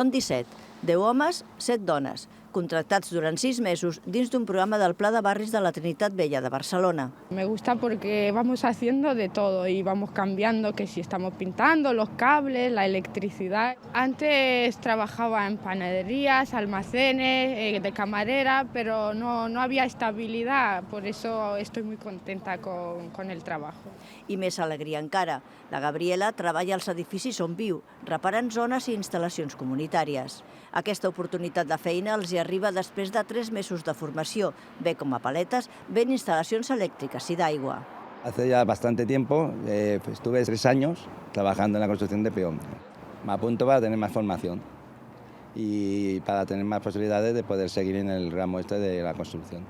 Són 17, 10 homes, 7 dones, contractats durant 6 mesos dins d'un programa del Pla de Barris de la Trinitat Vella de Barcelona. Me gusta porque vamos haciendo de todo y vamos cambiando, que si estamos pintando, los cables, la electricidad. Antes trabajaba en panaderías, almacenes, de camarera, pero no había estabilidad, por eso estoy muy contenta con el trabajo. I més alegria encara. La Gabriela treballa als edificis on viu, reparant zones i instal·lacions comunitàries. Aquesta oportunitat de feina els hi arriba després de 3 mesos de formació, bé com a paletes, bé en instal·lacions elèctriques i d'aigua. Hace ya bastante tiempo, estuve 3 años trabajando en la construcción de peón. Me apunto para tener más formación y para tener más posibilidades de poder seguir en el ramo este de la construcción.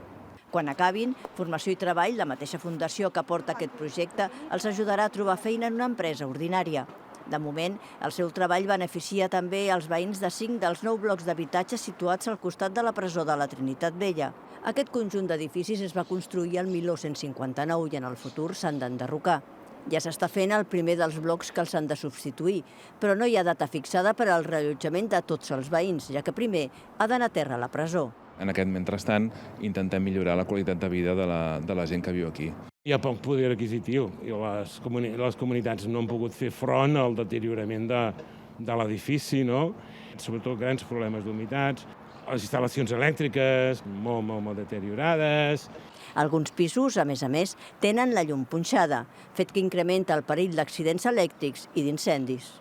Quan acabin, Formació i Treball, la mateixa fundació que porta aquest projecte, els ajudarà a trobar feina en una empresa ordinària. De moment, el seu treball beneficia també els veïns de 5 dels 9 blocs d'habitatges situats al costat de la presó de la Trinitat Vella. Aquest conjunt d'edificis es va construir el 1959 i en el futur s'han d'enderrocar. Ja s'està fent el primer dels blocs que els han de substituir, però no hi ha data fixada per al reallotjament de tots els veïns, ja que primer ha d'anar a terra a la presó. En aquest mentrestant, intentem millorar la qualitat de vida de la gent que viu aquí. Hi ha poc poder adquisitiu i les comunitats no han pogut fer front al deteriorament de l'edifici, no? Sobretot grans problemes d'humitats, les instal·lacions elèctriques molt deteriorades. Alguns pisos, a més, tenen la llum punxada, fet que incrementa el perill d'accidents elèctrics i d'incendis.